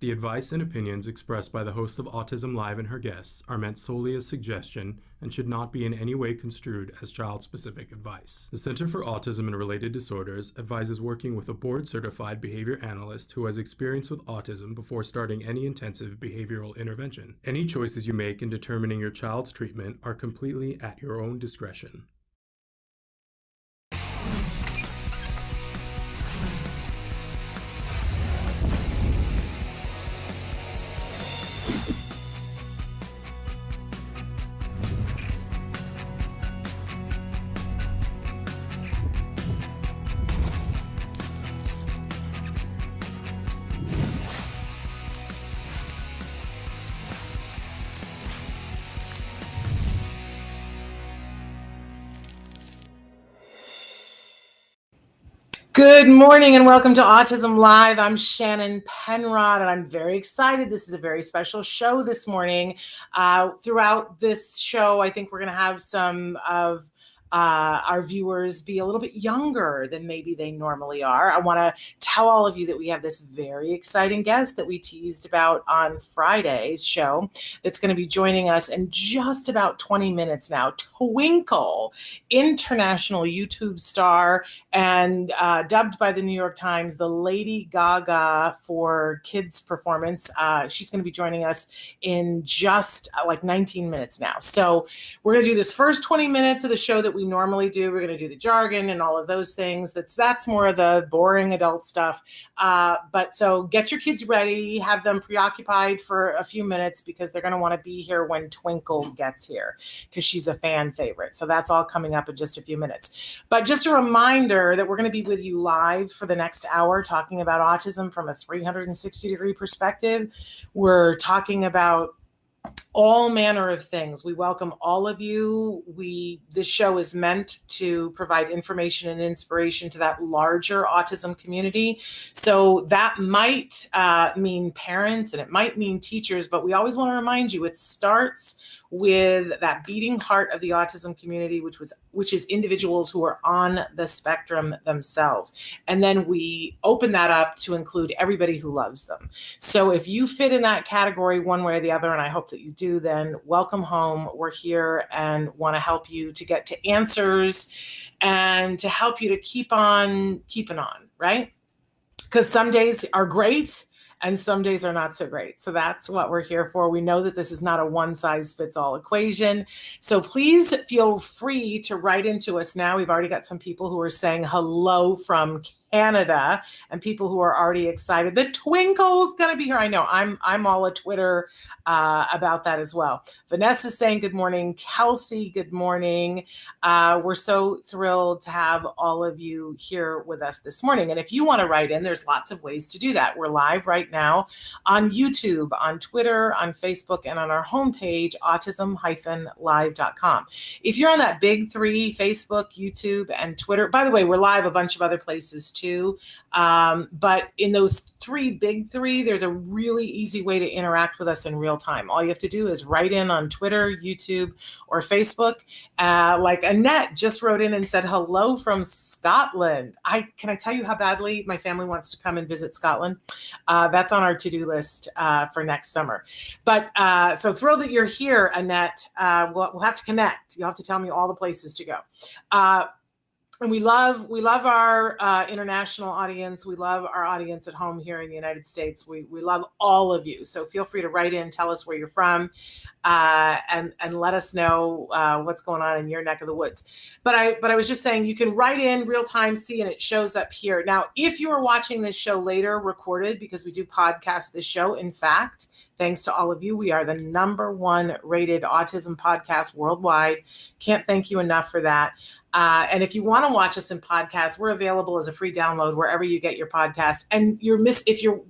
The advice and opinions expressed by the host of Autism Live and her guests are meant solely as suggestion and should not be in any way construed as child-specific advice. The Center for Autism and Related Disorders advises working with a board-certified behavior analyst who has experience with autism before starting any intensive behavioral intervention. Any choices you make in determining your child's treatment are completely at your own discretion. Good morning and welcome to Autism Live. I'm Shannon Penrod and I'm very excited. This is a very special show this morning. Throughout this show, I think we're going to have some of our viewers be a little bit younger than maybe they normally are. I want to tell all of you that we have this very exciting guest that we teased about on Friday's show that's going to be joining us in just about 20 minutes now. Twinkle, international YouTube star and dubbed by the New York Times the Lady Gaga for kids performance. She's going to be joining us in just like 19 minutes now. So we're going to do this first 20 minutes of the show that we normally do. We're going to do the jargon and all of those things. That's more of the boring adult stuff. But so get your kids ready, have them preoccupied for a few minutes because they're going to want to be here when Twinkle gets here because she's a fan favorite. So that's all coming up in just a few minutes. But just a reminder that we're going to be with you live for the next hour talking about autism from a 360-degree perspective. We're talking about all manner of things. We welcome all of you. This show is meant to provide information and inspiration to that larger autism community. So that might mean parents and it might mean teachers, but we always want to remind you it starts with that beating heart of the autism community, which is individuals who are on the spectrum themselves. And then we open that up to include everybody who loves them. So if you fit in that category one way or the other, and I hope that you do, then welcome home. We're here and want to help you to get to answers and to help you to keep on keeping on, right? Because some days are great and some days are not so great. So that's what we're here for. We know that this is not a one-size-fits-all equation. So please feel free to write into us now. We've already got some people who are saying hello from Canada and people who are already excited. The Twinkle's going to be here. I know I'm all at Twitter about that as well. Vanessa's saying good morning. Kelsey, good morning. We're so thrilled to have all of you here with us this morning. And if you want to write in, there's lots of ways to do that. We're live right now on YouTube, on Twitter, on Facebook, and on our homepage, autism-live.com. If you're on that big three, Facebook, YouTube, and Twitter, by the way, we're live a bunch of other places too. But in those big three, there's a really easy way to interact with us in real time. All you have to do is write in on Twitter, YouTube, or Facebook. Like Annette just wrote in and said, hello from Scotland. Can I tell you how badly my family wants to come and visit Scotland? That's on our to-do list for next summer. But so thrilled that you're here, Annette. We'll have to connect. You'll have to tell me all the places to go. And we love our international audience. We love our audience at home here in the United States. We love all of you. So feel free to write in, tell us where you're from, and let us know what's going on in your neck of the woods. But I was just saying you can write in real time, see, and it shows up here. Now, if you are watching this show later recorded, because we do podcast this show, in fact, thanks to all of you, we are the #1 rated autism podcast worldwide. Can't thank you enough for that. And if you want to watch us in podcasts, we're available as a free download wherever you get your podcasts. And if you're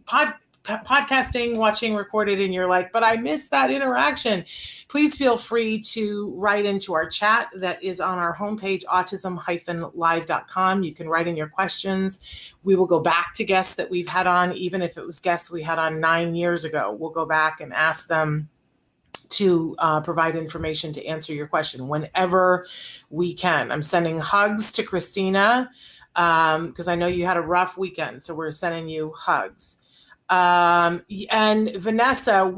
podcasting, watching recorded, and you're like, but I missed that interaction, please feel free to write into our chat that is on our homepage, autism-live.com. You can write in your questions. We will go back to guests that we've had on, even if it was guests we had on 9 years ago. We'll go back and ask them to provide information to answer your question whenever we can. I'm sending hugs to Christina because I know you had a rough weekend, so we're sending you hugs. And Vanessa,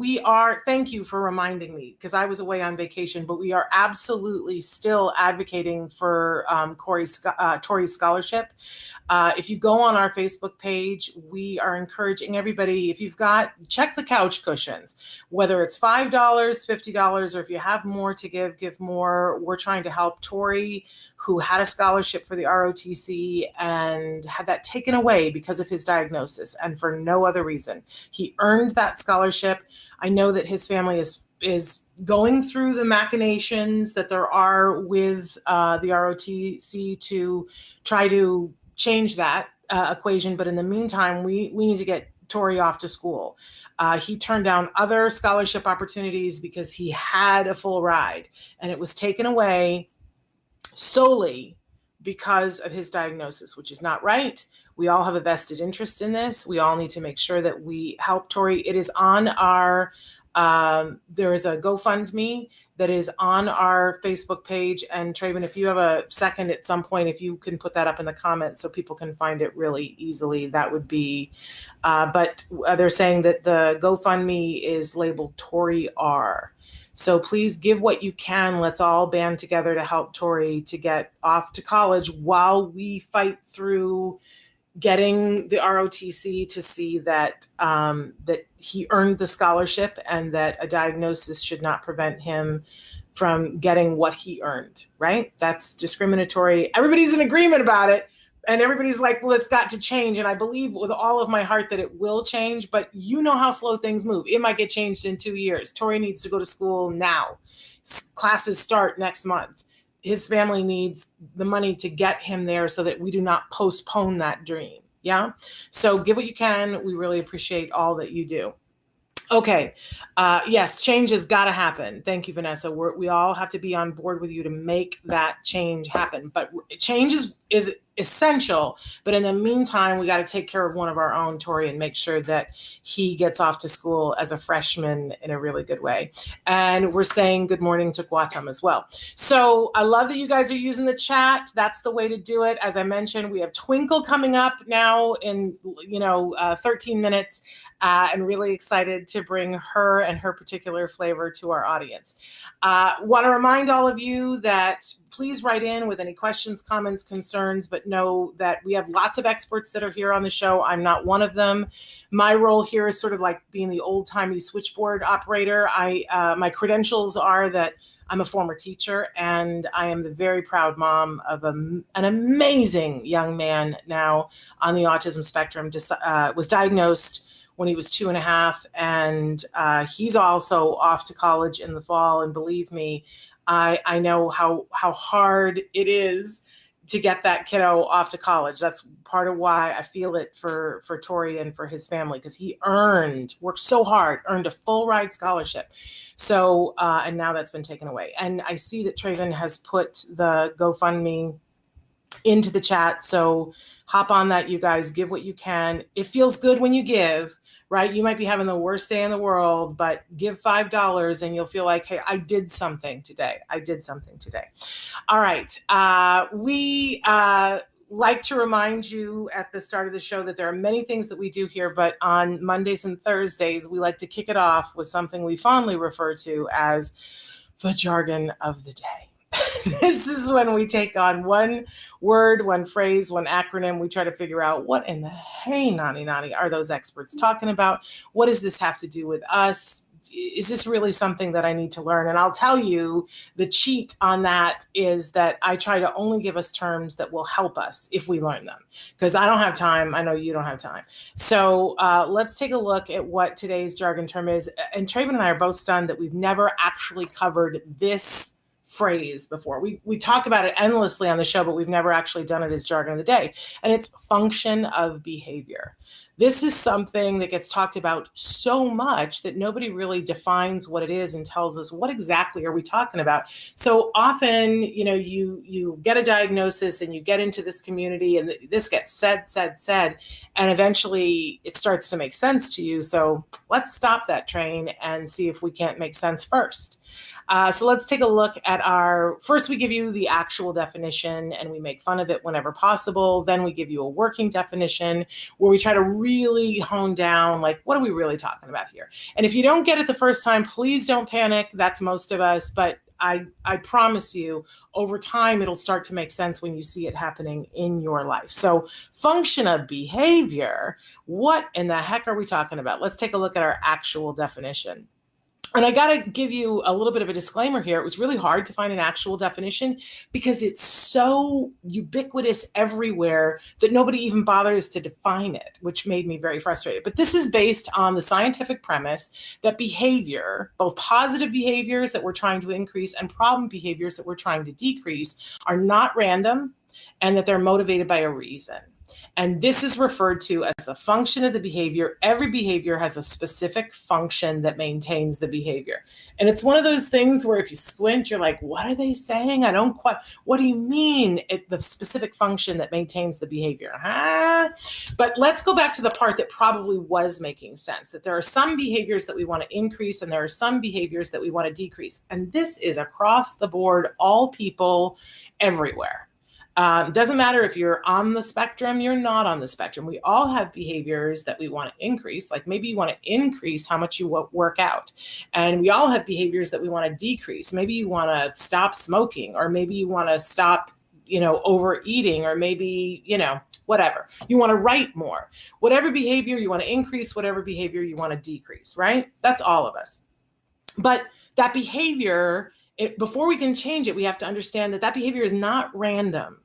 thank you for reminding me, because I was away on vacation, but we are absolutely still advocating for Tori's scholarship. If you go on our Facebook page, we are encouraging everybody, if you've check the couch cushions, whether it's $5, $50, or if you have more to give more. We're trying to help Tori, who had a scholarship for the ROTC and had that taken away because of his diagnosis and for no other reason. He earned that scholarship. I know that his family is going through the machinations that there are with the ROTC to try to change that equation. But in the meantime, we need to get Tori off to school. He turned down other scholarship opportunities because he had a full ride, and it was taken away solely because of his diagnosis, which is not right. We all have a vested interest in this. We all need to make sure that we help Tori. It is on our, there is a GoFundMe that is on our Facebook page. And Traven, if you have a second at some point, if you can put that up in the comments so people can find it really easily, that would be, but they're saying that the GoFundMe is labeled Tori R. So please give what you can. Let's all band together to help Tori to get off to college while we fight through getting the ROTC to see that that he earned the scholarship and that a diagnosis should not prevent him from getting what he earned, right? That's discriminatory. Everybody's in agreement about it. And everybody's like, well, it's got to change. And I believe with all of my heart that it will change, but you know how slow things move. It might get changed in 2 years. Tori needs to go to school now. Classes start next month. His family needs the money to get him there so that we do not postpone that dream. Yeah. So give what you can. We really appreciate all that you do. Okay. Yes, change has got to happen. Thank you, Vanessa. We all have to be on board with you to make that change happen. But change is essential. But in the meantime, we got to take care of one of our own, Tori, and make sure that he gets off to school as a freshman in a really good way. And we're saying good morning to Guatem as well. So I love that you guys are using the chat. That's the way to do it. As I mentioned, we have Twinkle coming up now in 13 minutes. And really excited to bring her and her particular flavor to our audience. Want to remind all of you that please write in with any questions, comments, concerns, but know that we have lots of experts that are here on the show. I'm not one of them. My role here is sort of like being the old-timey switchboard operator. My credentials are that I'm a former teacher, and I am the very proud mom of an amazing young man now on the autism spectrum. Was diagnosed when he was 2.5, and he's also off to college in the fall. And believe me, I know how hard it is to get that kiddo off to college. That's part of why I feel it for Tori and for his family, because he worked so hard, earned a full ride scholarship. So, and now that's been taken away. And I see that Traven has put the GoFundMe into the chat. So hop on that, you guys. Give what you can. It feels good when you give, right? You might be having the worst day in the world, but give $5 and you'll feel like, hey, I did something today. All right. We like to remind you at the start of the show that there are many things that we do here, but on Mondays and Thursdays, we like to kick it off with something we fondly refer to as the jargon of the day. This is when we take on one word, one phrase, one acronym. We try to figure out what in the hey nani are those experts talking about? What does this have to do with us? Is this really something that I need to learn? And I'll tell you, the cheat on that is that I try to only give us terms that will help us if we learn them, because I don't have time. I know you don't have time. So let's take a look at what today's jargon term is. And Traven and I are both stunned that we've never actually covered this phrase before. We talk about it endlessly on the show, but we've never actually done it as jargon of the day. And it's function of behavior. This is something that gets talked about so much that nobody really defines what it is and tells us what exactly are we talking about. So often, you get a diagnosis and you get into this community and this gets said, and eventually it starts to make sense to you. So let's stop that train and see if we can't make sense first. So let's take a look at first we give you the actual definition and we make fun of it whenever possible. Then we give you a working definition where we try to really hone down, like, what are we really talking about here? And if you don't get it the first time, please don't panic. That's most of us. But I promise you, over time, it'll start to make sense when you see it happening in your life. So function of behavior, what in the heck are we talking about? Let's take a look at our actual definition. And I got to give you a little bit of a disclaimer here. It was really hard to find an actual definition because it's so ubiquitous everywhere that nobody even bothers to define it, which made me very frustrated. But this is based on the scientific premise that behavior, both positive behaviors that we're trying to increase and problem behaviors that we're trying to decrease, are not random and that they're motivated by a reason. And this is referred to as the function of the behavior. Every behavior has a specific function that maintains the behavior. And it's one of those things where if you squint, you're like, what are they saying? I don't quite, what do you mean? The specific function that maintains the behavior. But let's go back to the part that probably was making sense, that there are some behaviors that we want to increase and there are some behaviors that we want to decrease. And this is across the board, all people, everywhere. Doesn't matter if you're on the spectrum, you're not on the spectrum. We all have behaviors that we want to increase. Like maybe you want to increase how much you work out. And we all have behaviors that we want to decrease. Maybe you want to stop smoking, or maybe you want to stop, overeating, or maybe, whatever. You want to write more. Whatever behavior you want to increase, whatever behavior you want to decrease, right? That's all of us. But that behavior, before we can change it, we have to understand that behavior is not random.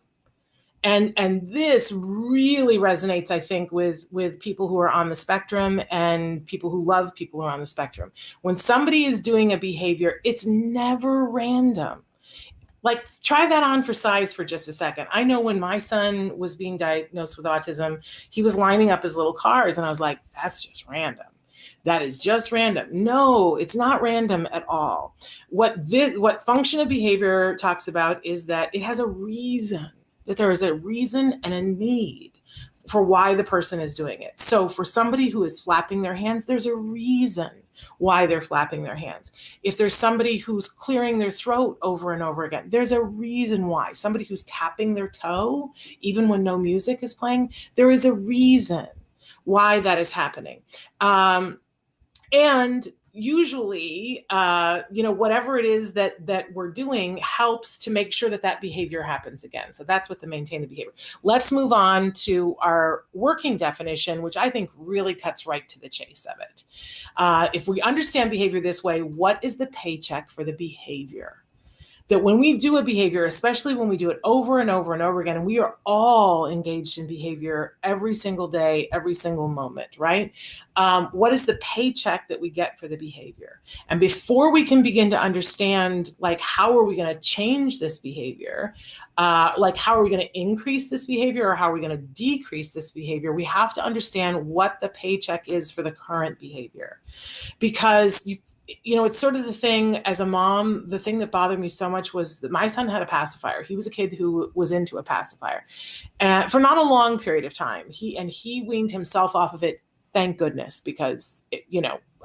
And this really resonates, I think, with people who are on the spectrum and people who love people who are on the spectrum. When somebody is doing a behavior, it's never random. Like, try that on for size for just a second. I know when my son was being diagnosed with autism, he was lining up his little cars, and I was like, that's just random. That is just random. No, it's not random at all. What function of behavior talks about is that it has a reason, that there is a reason and a need for why the person is doing it. So for somebody who is flapping their hands, there's a reason why they're flapping their hands. If there's somebody who's clearing their throat over and over again, there's a reason why. Somebody who's tapping their toe, even when no music is playing, there is a reason why that is happening. And usually, whatever it is that we're doing helps to make sure that behavior happens again. So that's what to maintain the behavior. Let's move on to our working definition, which I think really cuts right to the chase of it. If we understand behavior this way, what is the paycheck for the behavior? That when we do a behavior, especially when we do it over and over and over again, and we are all engaged in behavior every single day, every single moment, right? What is the paycheck that we get for the behavior? And before we can begin to understand, like, how are we going to change this behavior? Like, how are we going to increase this behavior, or how are we going to decrease this behavior? We have to understand what the paycheck is for the current behavior, because it's sort of the thing as a mom, the thing that bothered me so much was that my son had a pacifier. He was a kid who was into a pacifier, and for not a long period of time. He weaned himself off of it, thank goodness, because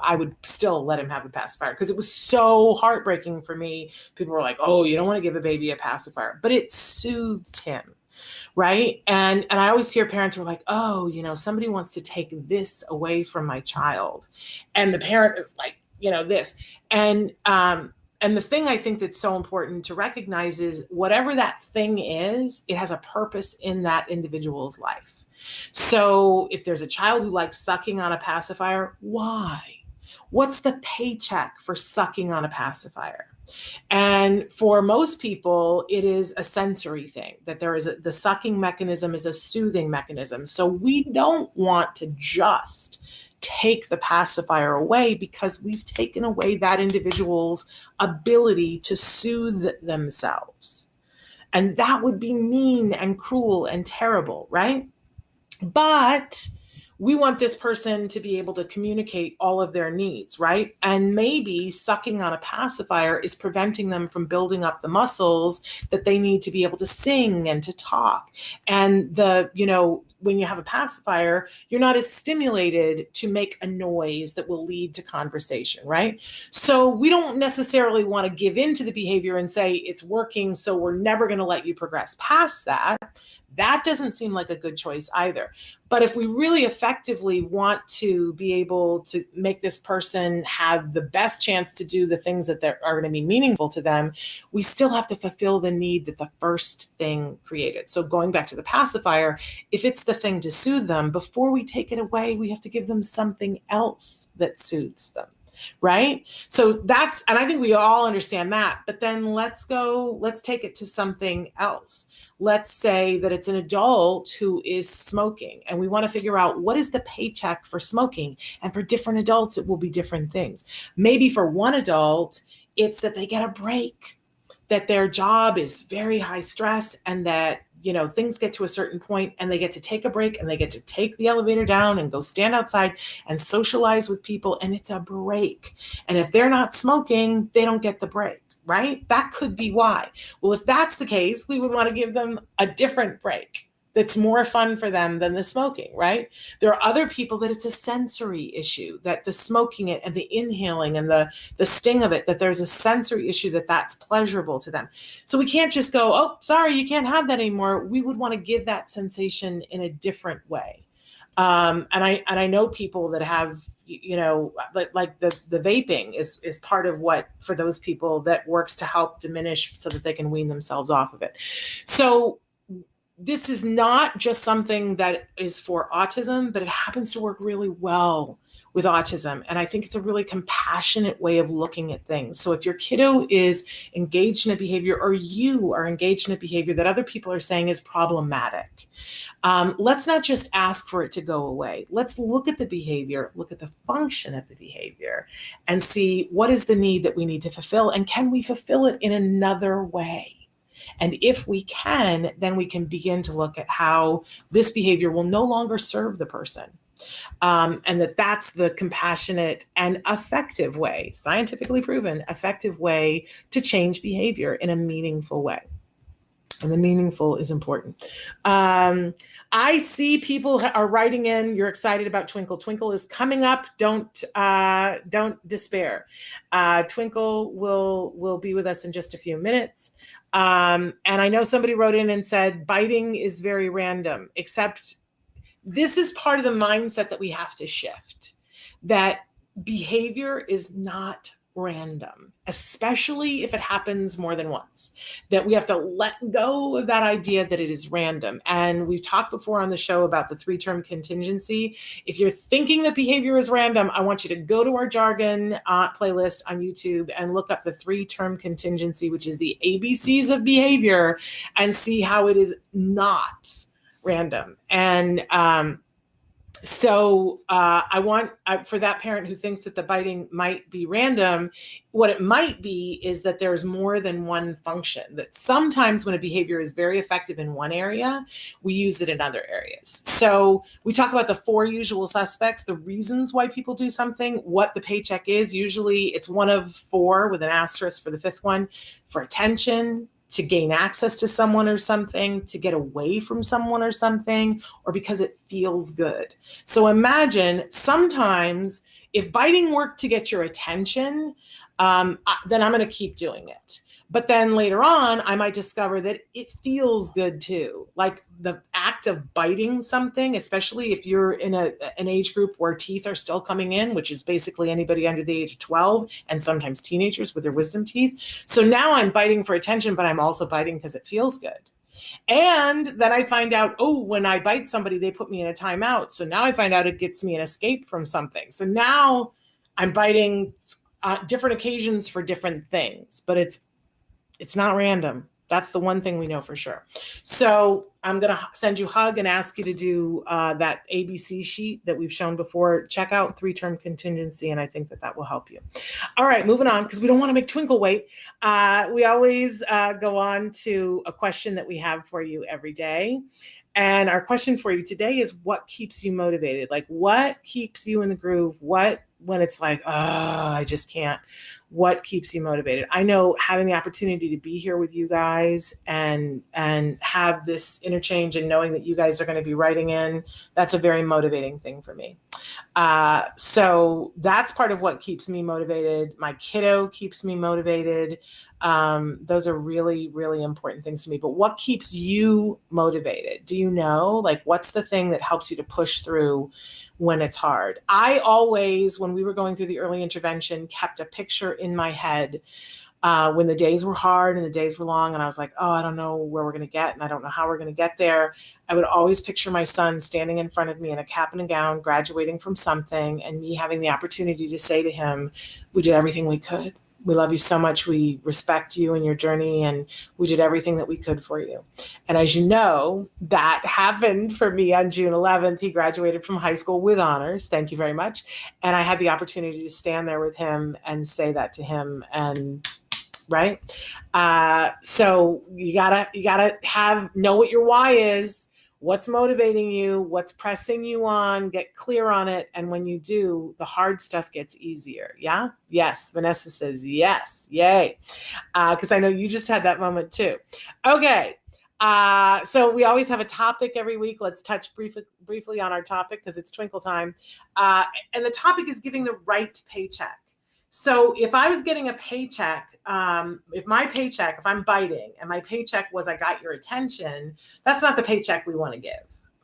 I would still let him have a pacifier because it was so heartbreaking for me. People were like, oh, you don't want to give a baby a pacifier, but it soothed him. Right. And I always hear parents were like, oh, somebody wants to take this away from my child. And the parent is like, this. And the thing I think that's so important to recognize is whatever that thing is, it has a purpose in that individual's life. So if there's a child who likes sucking on a pacifier, why? What's the paycheck for sucking on a pacifier? And for most people, it is a sensory thing, that there is the sucking mechanism is a soothing mechanism. So we don't want to just take the pacifier away because we've taken away that individual's ability to soothe themselves. And that would be mean and cruel and terrible, right? But we want this person to be able to communicate all of their needs, right? And maybe sucking on a pacifier is preventing them from building up the muscles that they need to be able to sing and to talk. And when you have a pacifier, you're not as stimulated to make a noise that will lead to conversation, right? So we don't necessarily want to give into the behavior and say it's working, so we're never going to let you progress past that. That doesn't seem like a good choice either. But if we really effectively want to be able to make this person have the best chance to do the things that are going to be meaningful to them, we still have to fulfill the need that the first thing created. So going back to the pacifier, if it's the thing to soothe them, before we take it away, we have to give them something else that soothes them. Right? So and I think we all understand that, but then let's take it to something else. Let's say that it's an adult who is smoking and we want to figure out what is the paycheck for smoking. And for different adults, it will be different things. Maybe for one adult, it's that they get a break, that their job is very high stress and that things get to a certain point and they get to take a break and they get to take the elevator down and go stand outside and socialize with people. And it's a break. And if they're not smoking, they don't get the break, right? That could be why. Well, if that's the case, we would want to give them a different break that's more fun for them than the smoking, right? There are other people that it's a sensory issue, that the smoking it and the inhaling and the sting of it, that there's a sensory issue that's pleasurable to them. So we can't just go, oh, sorry, you can't have that anymore. We would want to give that sensation in a different way. And I know people that have, like the vaping is part of what, for those people, that works to help diminish so that they can wean themselves off of it. So this is not just something that is for autism, but it happens to work really well with autism. And I think it's a really compassionate way of looking at things. So if your kiddo is engaged in a behavior, or you are engaged in a behavior that other people are saying is problematic, let's not just ask for it to go away. Let's look at the behavior, look at the function of the behavior, and see what is the need that we need to fulfill, and can we fulfill it in another way? And if we can, then we can begin to look at how this behavior will no longer serve the person. And that's the compassionate and effective way, scientifically proven, effective way to change behavior in a meaningful way. And the meaningful is important. I see people are writing in. You're excited about Twinkle. Twinkle is coming up. Don't despair. Twinkle will be with us in just a few minutes. And I know somebody wrote in and said biting is very random, except this is part of the mindset that we have to shift, that behavior is not random, especially if it happens more than once, that we have to let go of that idea that it is random. And we've talked before on the show about the 3-term contingency. If you're thinking that behavior is random, I want you to go to our Jargon playlist on YouTube and look up the 3-term contingency, which is the ABCs of behavior, and see how it is not random. And so I want, for that parent who thinks that the biting might be random, what it might be is that there's more than one function, that sometimes when a behavior is very effective in one area, we use it in other areas. So we talk about the 4 usual suspects, the reasons why people do something, what the paycheck is. Usually it's one of 4 with an asterisk for the 5th one: for attention, to gain access to someone or something, to get away from someone or something, or because it feels good. So imagine sometimes if biting worked to get your attention, then I'm going to keep doing it. But then later on, I might discover that it feels good too. Like the act of biting something, especially if you're in an age group where teeth are still coming in, which is basically anybody under the age of 12, and sometimes teenagers with their wisdom teeth. So now I'm biting for attention, but I'm also biting because it feels good. And then I find out, oh, when I bite somebody, they put me in a timeout. So now I find out it gets me an escape from something. So now I'm biting different occasions for different things, but it's not random. That's the one thing we know for sure. So I'm going to send you a hug and ask you to do that ABC sheet that we've shown before. Check out 3-term contingency, and I think that will help you. All right, moving on, because we don't want to make Twinkle wait. We always go on to a question that we have for you every day. And our question for you today is, what keeps you motivated? Like, what keeps you in the groove? What, when it's like, oh, I just can't, what keeps you motivated? I know having the opportunity to be here with you guys and have this interchange and knowing that you guys are going to be writing in, that's a very motivating thing for me. So that's part of what keeps me motivated. My kiddo keeps me motivated. Those are really, really important things to me. But what keeps you motivated? Do you know? Like, what's the thing that helps you to push through when it's hard? I always, when we were going through the early intervention, kept a picture in my head when the days were hard and the days were long, and I was like, oh, I don't know where we're going to get, and I don't know how we're going to get there. I would always picture my son standing in front of me in a cap and a gown, graduating from something, and me having the opportunity to say to him, we did everything we could. We love you so much. We respect you and your journey, and we did everything that we could for you. And as you know, that happened for me on June 11th. He graduated from high school with honors. Thank you very much. And I had the opportunity to stand there with him and say that to him. And right. So you gotta know what your why is, what's motivating you, what's pressing you on, get clear on it. And when you do, the hard stuff gets easier. Yeah. Yes. Vanessa says yes. Yay. Cause I know you just had that moment too. Okay. So we always have a topic every week. Let's touch briefly on our topic because it's Twinkle Time. And the topic is giving the right paycheck. So if I was getting a paycheck, if I'm biting and my paycheck was, I got your attention, that's not the paycheck we want to give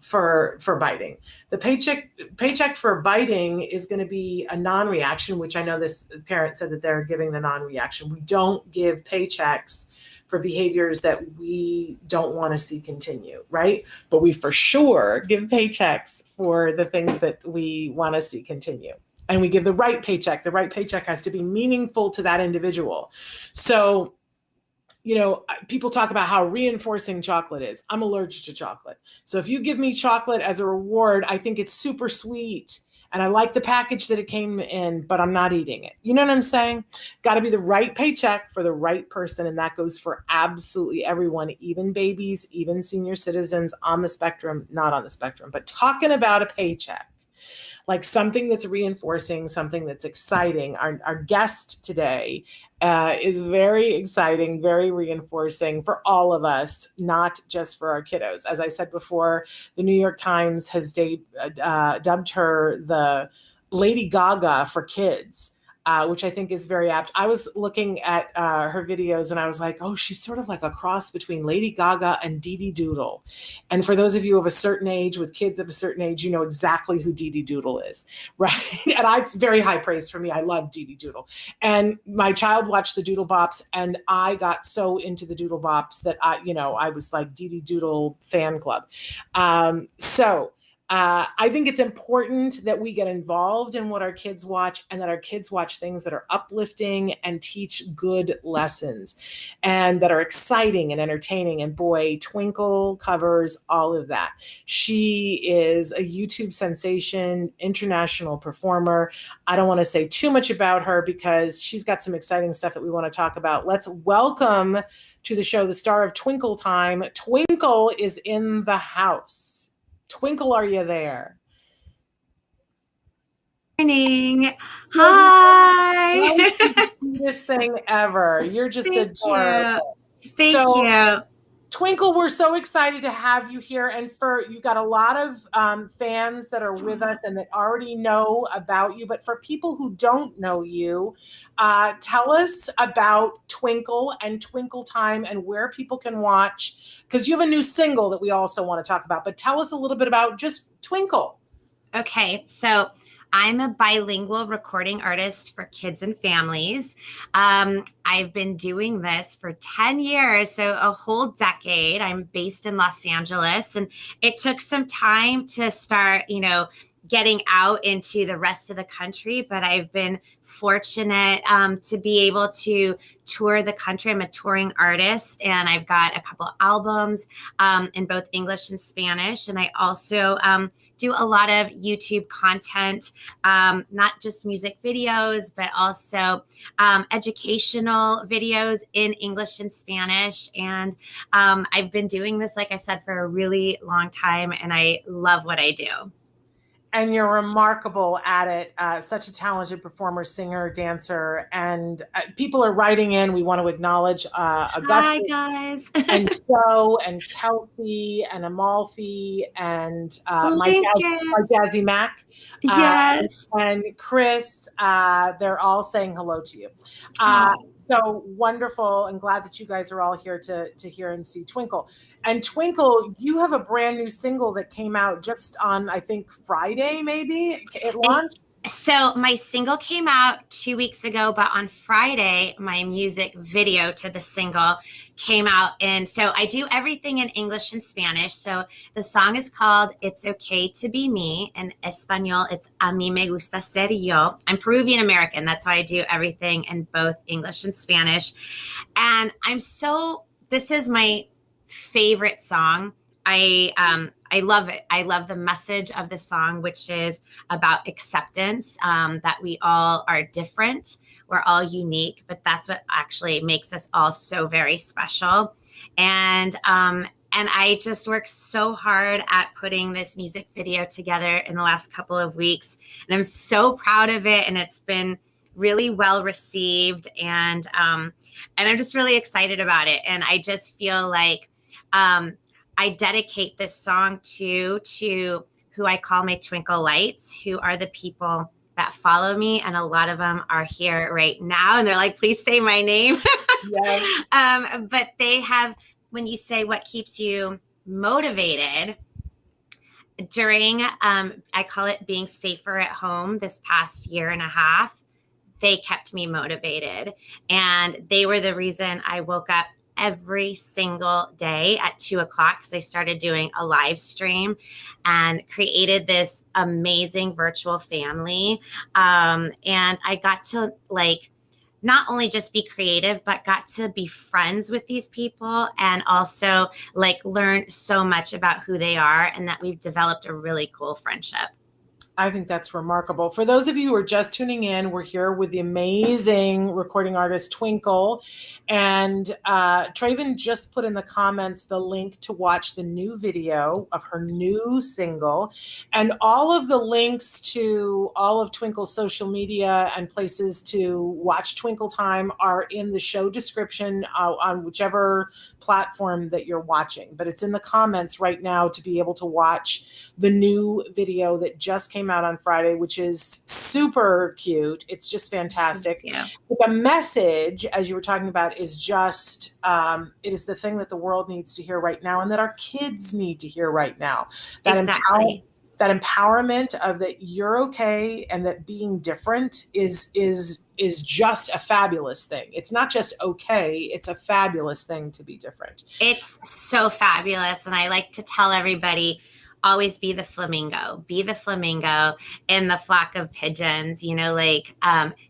for biting. The paycheck for biting is going to be a non-reaction, which I know this parent said that they're giving the non-reaction. We don't give paychecks for behaviors that we don't want to see continue, right? But we for sure give paychecks for the things that we want to see continue. And we give the right paycheck. The right paycheck has to be meaningful to that individual. So, you know, people talk about how reinforcing chocolate is. I'm allergic to chocolate. So if you give me chocolate as a reward, I think it's super sweet. And I like the package that it came in, but I'm not eating it. You know what I'm saying? Got to be the right paycheck for the right person. And that goes for absolutely everyone, even babies, even senior citizens, on the spectrum, not on the spectrum. But talking about a paycheck, like something that's reinforcing, something that's exciting. Our guest today is very exciting, very reinforcing for all of us, not just for our kiddos. As I said before, the New York Times has dubbed her the Lady Gaga for kids. Which I think is very apt. I was looking at her videos and I was like, oh, she's sort of like a cross between Lady Gaga and Dee Dee Doodle. And for those of you of a certain age, with kids of a certain age, you know exactly who Dee Dee Doodle is, right? And it's very high praise for me. I love Dee Dee Doodle. And my child watched the Doodle Bops, and I got so into the Doodle Bops that I was like Dee Dee Doodle fan club. I think it's important that we get involved in what our kids watch, and that our kids watch things that are uplifting and teach good lessons and that are exciting and entertaining. And boy, Twinkle covers all of that. She is a YouTube sensation, international performer. I don't want to say too much about her because she's got some exciting stuff that we want to talk about. Let's welcome to the show the star of Twinkle Time. Twinkle is in the house. Twinkle, are you there? Morning. Hi. Cutest thing ever. You're just adorable. Thank you. Twinkle, we're so excited to have you here. And you got a lot of fans that are with us and that already know about you. But for people who don't know you, tell us about Twinkle and Twinkle Time and where people can watch, because you have a new single that we also want to talk about. But tell us a little bit about just Twinkle. Okay, so I'm a bilingual recording artist for kids and families. I've been doing this for 10 years, so a whole decade. I'm based in Los Angeles, and it took some time to start, getting out into the rest of the country, but I've been fortunate to be able to tour the country. I'm a touring artist, and I've got a couple albums in both English and Spanish. And I also do a lot of YouTube content, not just music videos, but also educational videos in English and Spanish. And I've been doing this, like I said, for a really long time, and I love what I do. And you're remarkable at it. Such a talented performer, singer, dancer, and people are writing in. We want to acknowledge Augusta. Hi, guys. And Joe and Kelsey and Amalfi and my Jazzy Mac. Yes. And Chris, they're all saying hello to you. So wonderful, and glad that you guys are all here to hear and see Twinkle. And Twinkle, you have a brand new single that came out just on, I think, Friday, maybe it launched. So my single came out 2 weeks ago, but on Friday, my music video to the single came out. And so I do everything in English and Spanish. So the song is called It's Okay to Be Me. In Espanol, it's A mí me gusta ser yo. I'm Peruvian American. That's why I do everything in both English and Spanish. And this is my favorite song. I love it. I love the message of the song, which is about acceptance, that we all are different. We're all unique, but that's what actually makes us all so very special. And I just worked so hard at putting this music video together in the last couple of weeks. And I'm so proud of it. And it's been really well received. And I'm just really excited about it. And I just feel like, I dedicate this song to who I call my twinkle lights, who are the people that follow me. And a lot of them are here right now. And they're like, please say my name. Yes. But they have, when you say what keeps you motivated during, I call it being safer at home this past year and a half, they kept me motivated. And they were the reason I woke up every single day at 2:00 because I started doing a live stream and created this amazing virtual family. And I got to not only just be creative, but got to be friends with these people and also learn so much about who they are, and that we've developed a really cool friendship. I think that's remarkable. For those of you who are just tuning in, we're here with the amazing recording artist Twinkle. And Traven just put in the comments the link to watch the new video of her new single. And all of the links to all of Twinkle's social media and places to watch Twinkle Time are in the show description on whichever platform that you're watching. But it's in the comments right now to be able to watch the new video that just came out on Friday, which is super cute. It's just fantastic. Yeah. But the message, as you were talking about, is just, it is the thing that the world needs to hear right now and that our kids need to hear right now. That exactly. That empowerment of that you're okay and that being different is just a fabulous thing. It's not just okay, it's a fabulous thing to be different. It's so fabulous. And I like to tell everybody, always be the flamingo in the flock of pigeons,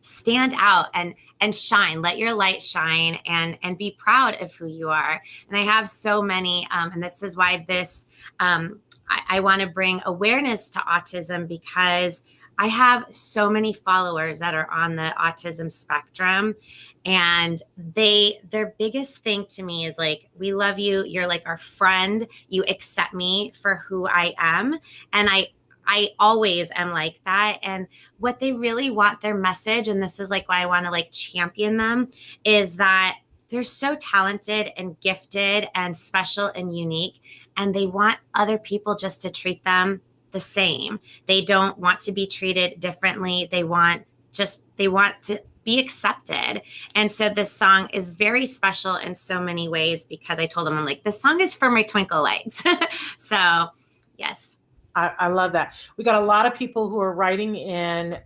stand out and shine, let your light shine and be proud of who you are. And I have so many, and this is why I want to bring awareness to autism, because I have so many followers that are on the autism spectrum, and their biggest thing to me is we love you. You're our friend. You accept me for who I am. And I always am like that. And what they really want, their message, and this is why I want to champion them, is that they're so talented and gifted and special and unique. And they want other people just to treat them the same. They don't want to be treated differently. They want to be accepted. And so this song is very special in so many ways, because I told them, I'm this song is for my twinkle lights. So yes. I love that. We got a lot of people who are writing in.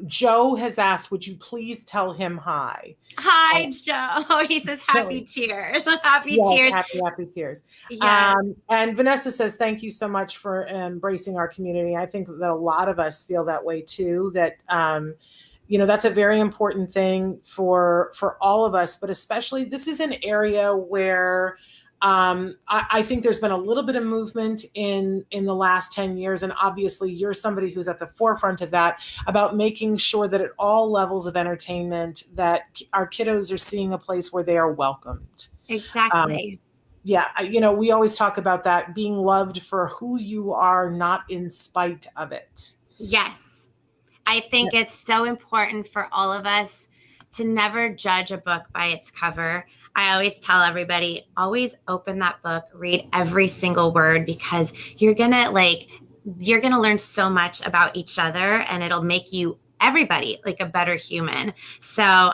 Joe has asked, would you please tell him hi? Hi, Joe. He says happy tears. Happy Yes, tears. happy tears. Yes. And Vanessa says, thank you so much for embracing our community. I think that a lot of us feel that way too, that, that's a very important thing for all of us, but especially this is an area where I think there's been a little bit of movement in the last 10 years. And obviously you're somebody who's at the forefront of that, about making sure that at all levels of entertainment that our kiddos are seeing a place where they are welcomed. Exactly. We always talk about that, being loved for who you are, not in spite of it. Yes. I think it's so important for all of us to never judge a book by its cover. I always tell everybody, always open that book, read every single word, because you're going to learn so much about each other, and it'll make everybody like a better human. So,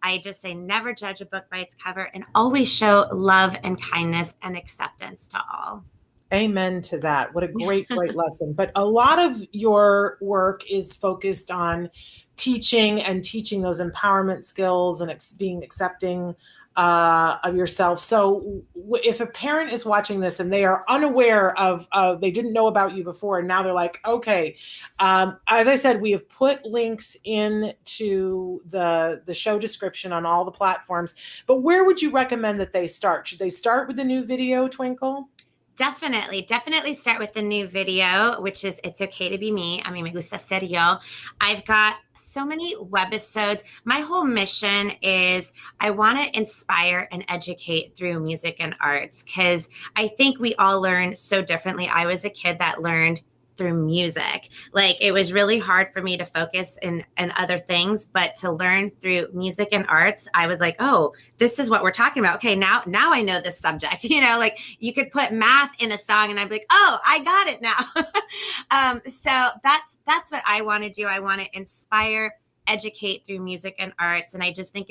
I just say never judge a book by its cover, and always show love and kindness and acceptance to all. Amen to that. What a great lesson. But a lot of your work is focused on teaching those empowerment skills and being accepting of yourself. So if a parent is watching this and they are unaware of, they didn't know about you before, and now they're like, okay, as I said, we have put links into the show description on all the platforms, but where would you recommend that they start? Should they start with the new video, Twinkle? Definitely start with the new video, which is It's Okay to Be Me. A mí me gusta ser yo. I've got so many webisodes. My whole mission is I want to inspire and educate through music and arts, because I think we all learn so differently. I was a kid that learned through music. Like, it was really hard for me to focus in other things, but to learn through music and arts, I was like, oh, this is what we're talking about. Okay, now I know this subject. Like, you could put math in a song and I'd be like, oh, I got it now. So that's what I want to do. I want to inspire, educate through music and arts. And I just think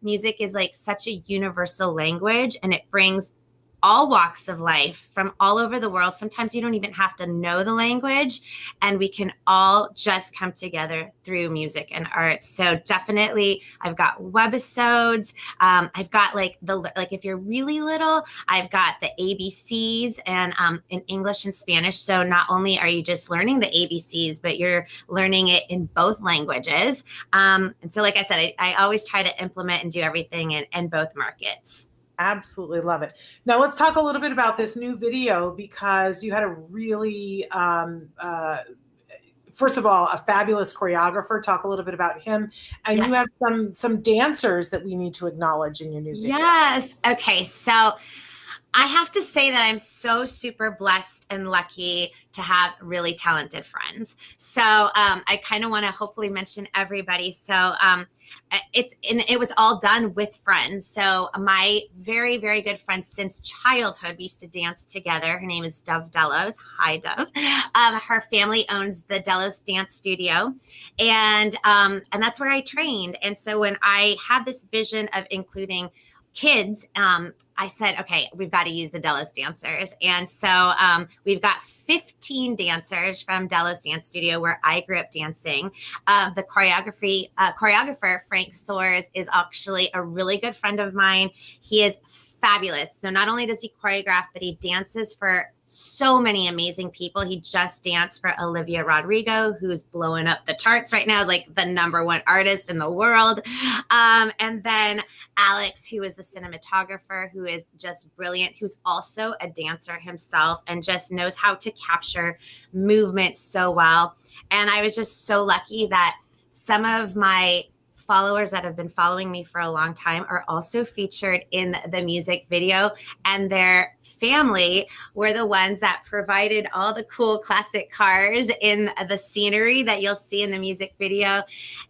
music is like such a universal language, and it brings all walks of life from all over the world. Sometimes you don't even have to know the language, and we can all just come together through music and art. So definitely, I've got webisodes. I've got if you're really little, I've got the ABCs and in English and Spanish. So not only are you just learning the ABCs, but you're learning it in both languages. And so, like I said, I always try to implement and do everything in both markets. Absolutely love it. Now let's talk a little bit about this new video, because you had a really, first of all, a fabulous choreographer. Talk a little bit about him. And Yes. You have some dancers that we need to acknowledge in your new video. Yes. Okay. So I have to say that I'm so super blessed and lucky to have really talented friends. So I kind of want to hopefully mention everybody. So it was all done with friends. So my very, very good friend since childhood, we used to dance together. Her name is Dove Delos. Hi, Dove. Her family owns the Delos Dance Studio, and that's where I trained. And so when I had this vision of including kids, I said, okay, we've got to use the Delos dancers. And so we've got 15 dancers from Delos Dance Studio, where I grew up dancing. The choreographer, Frank Soares, is actually a really good friend of mine. He is fabulous. So not only does he choreograph, but he dances for so many amazing people. He just danced for Olivia Rodrigo, who's blowing up the charts right now, is like the #1 artist in the world. And then Alex, who is the cinematographer, who is just brilliant, who's also a dancer himself and just knows how to capture movement so well. And I was just so lucky that some of my followers that have been following me for a long time are also featured in the music video, and their family were the ones that provided all the cool classic cars in the scenery that you'll see in the music video.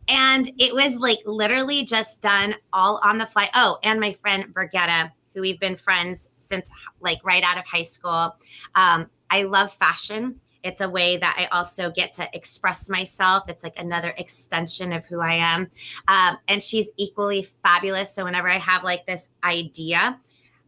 And it was like literally just done all on the fly. Oh, and my friend Brigitta, who we've been friends since like right out of high school. I love fashion. It's a way that I also get to express myself. It's like another extension of who I am. And she's equally fabulous. So whenever I have like this idea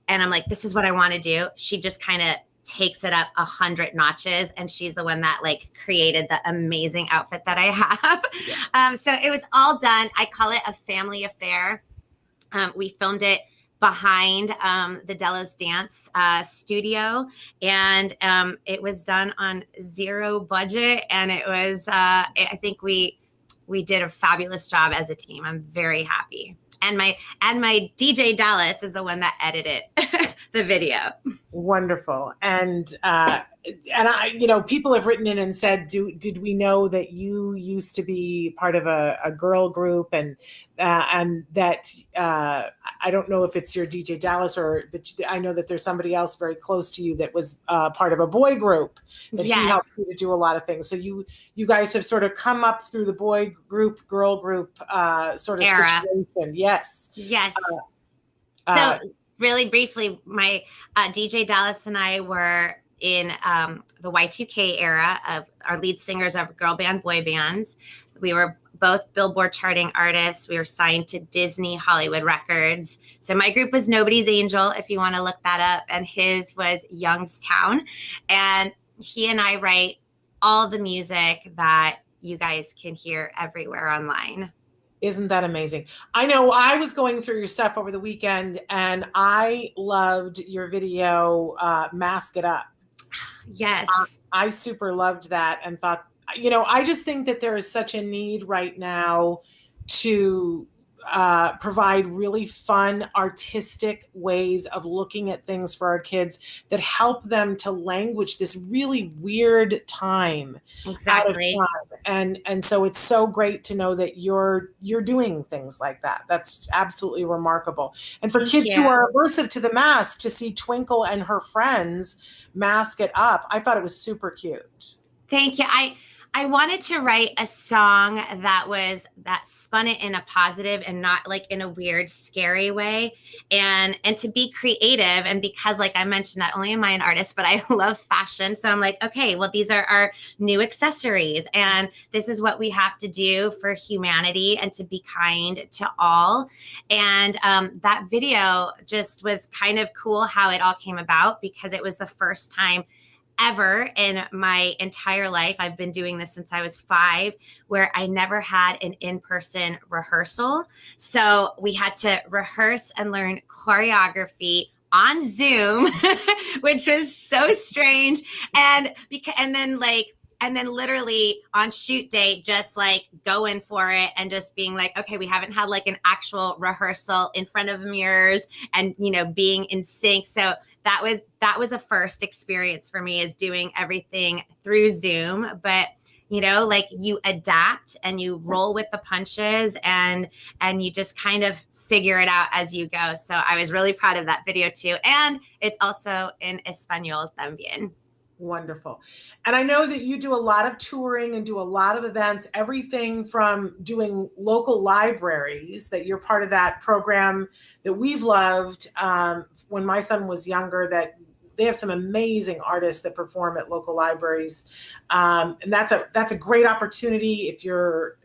and I'm like, this is what I want to do, she just kind of takes it up 100 notches. And she's the one that like created the amazing outfit that I have. Yeah. So it was all done. I call it a family affair. We filmed it behind the Delos Dance studio, and it was done on zero budget, and it was I think we did a fabulous job as a team. I'm very happy. And my DJ Dallas is the one that edited the video. Wonderful. And I, people have written in and said, did we know that you used to be part of a girl group, and that I don't know if it's your DJ Dallas, but I know that there's somebody else very close to you that was part of a boy group that Yes. he helped you to do a lot of things. So you guys have sort of come up through the boy group, girl group sort of era. situation. Yes. Yes. So really briefly, my DJ Dallas and I were in the Y2K era of our lead singers of girl band, boy bands. We were both Billboard charting artists. We were signed to Disney Hollywood Records. So my group was Nobody's Angel, if you want to look that up. And his was Youngstown. And he and I write all the music that you guys can hear everywhere online. Isn't that amazing? I know I was going through your stuff over the weekend, and I loved your video, Mask It Up. Yes. I super loved that and thought, I just think that there is such a need right now to provide really fun, artistic ways of looking at things for our kids that help them to language this really weird time. Exactly. And so it's so great to know that you're doing things like that. That's absolutely remarkable. And for kids who are aversive to the mask, to see Twinkle and her friends mask it up, I thought it was super cute. Thank you. I wanted to write a song that spun it in a positive and not like in a weird, scary way, and to be creative. And because, like I mentioned, not only am I an artist, but I love fashion. So I'm like, okay, well, these are our new accessories, and this is what we have to do for humanity and to be kind to all. And that video just was kind of cool how it all came about, because it was the first time ever in my entire life, I've been doing this since I was 5, where I never had an in-person rehearsal. So we had to rehearse and learn choreography on Zoom, which was so strange. And then literally on shoot day, just like going for it and just being like, okay, we haven't had like an actual rehearsal in front of mirrors and, being in sync. So that was a first experience for me, is doing everything through Zoom. But, like you adapt and you roll with the punches and you just kind of figure it out as you go. So I was really proud of that video too. And it's also in Espanol también. Wonderful. And I know that you do a lot of touring and do a lot of events, everything from doing local libraries, that you're part of that program that we've loved when my son was younger, that they have some amazing artists that perform at local libraries. And that's a great opportunity. If you're,